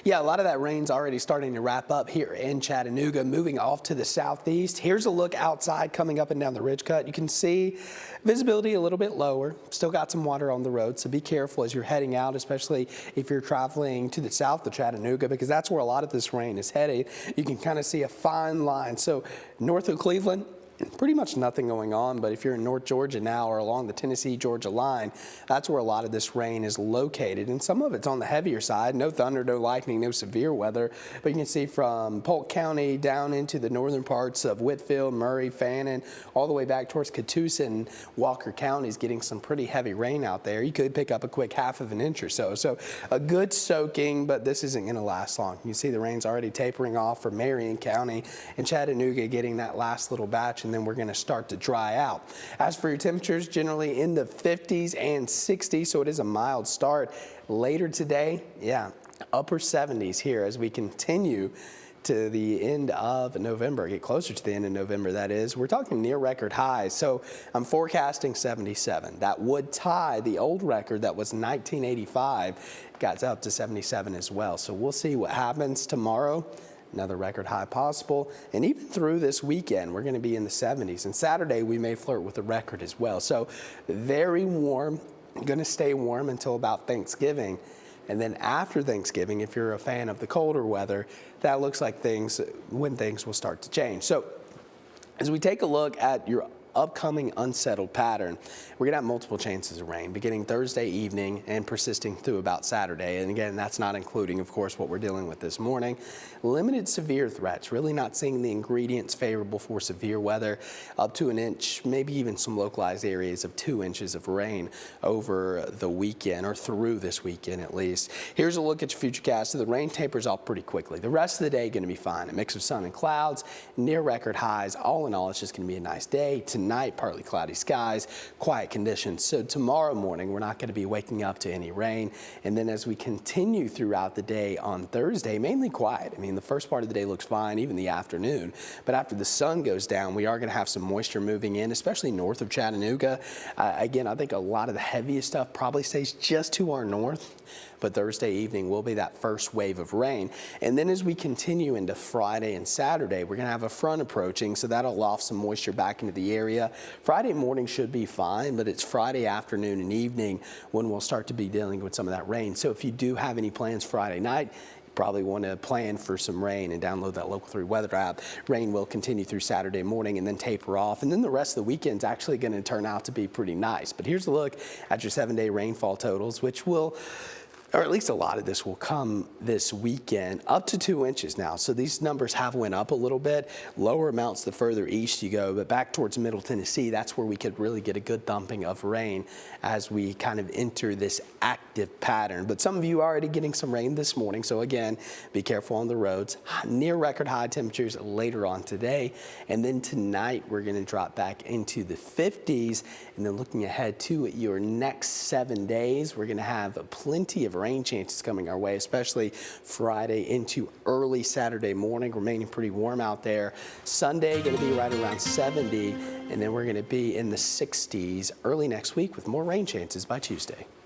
Yeah, a lot of that rain's already starting to wrap up here in Chattanooga, moving off to the southeast. Here's a look outside coming up and down the ridge cut. You can see visibility a little bit lower. Still got some water on the road, so be careful as you're heading out, especially if you're traveling to the south of Chattanooga, because that's where a lot of this rain is headed. You can kind of see a fine line. So north of Cleveland, pretty much nothing going on, but if you're in North Georgia now or along the Tennessee-Georgia line, that's where a lot of this rain is located, and some of it's on the heavier side. No thunder, no lightning, no severe weather, but you can see from Polk County down into the northern parts of Whitfield, Murray, Fannin, all the way back towards Catoosa and Walker counties getting some pretty heavy rain out there. You could pick up a quick half of an inch or so. So a good soaking, but this isn't going to last long. You see the rain's already tapering off for Marion County and Chattanooga getting that last little batch, and then we're going to start to dry out. As for your temperatures, generally in the 50s and 60s, so it is a mild start. Later today, yeah, upper 70s here as we continue to the end of November, get closer to the end of November, that is. We're talking near record highs, so I'm forecasting 77. That would tie the old record that was 1985, got up to 77 as well. So we'll see what happens tomorrow. Another record high possible, and even through this weekend we're going to be in the 70s, and Saturday we may flirt with a record as well. So very warm, going to stay warm until about Thanksgiving, and then after Thanksgiving, if you're a fan of the colder weather, that looks like when things will start to change. So as we take a look at your upcoming unsettled pattern, we're going to have multiple chances of rain beginning Thursday evening and persisting through about Saturday. And again, that's not including, of course, what we're dealing with this morning. Limited severe threats, really not seeing the ingredients favorable for severe weather, up to an inch, maybe even some localized areas of 2 inches of rain over the weekend, or through this weekend at least. Here's a look at your futurecast. So the rain tapers off pretty quickly. The rest of the day going to be fine. A mix of sun and clouds, near record highs. All in all, it's just going to be a nice day. Tonight, partly cloudy skies, quiet conditions. So tomorrow morning, we're not going to be waking up to any rain. And then as we continue throughout the day on Thursday, mainly quiet. I mean, the first part of the day looks fine, even the afternoon. But after the sun goes down, we are going to have some moisture moving in, especially north of Chattanooga. Again, I think a lot of the heaviest stuff probably stays just to our north. But Thursday evening will be that first wave of rain. And then as we continue into Friday and Saturday, we're going to have a front approaching, so that'll loft some moisture back into the area. Friday morning should be fine, but it's Friday afternoon and evening when we'll start to be dealing with some of that rain. So if you do have any plans Friday night, probably want to plan for some rain and download that Local 3 weather app. Rain will continue through Saturday morning and then taper off. And then the rest of the weekend's actually going to turn out to be pretty nice. But here's a look at your 7-day rainfall totals, which will, or at least a lot of this will come this weekend, up to 2 inches now. So these numbers have went up a little bit. Lower amounts the further east you go, but back towards Middle Tennessee, that's where we could really get a good thumping of rain as we kind of enter this active pattern. But some of you are already getting some rain this morning, so again, be careful on the roads. Near record high temperatures later on today, and then tonight we're going to drop back into the 50s, and then looking ahead to your next 7 days, we're going to have plenty of rain chances coming our way, especially Friday into early Saturday morning, remaining pretty warm out there. Sunday going to be right around 70, and then we're going to be in the 60s early next week with more rain chances by Tuesday.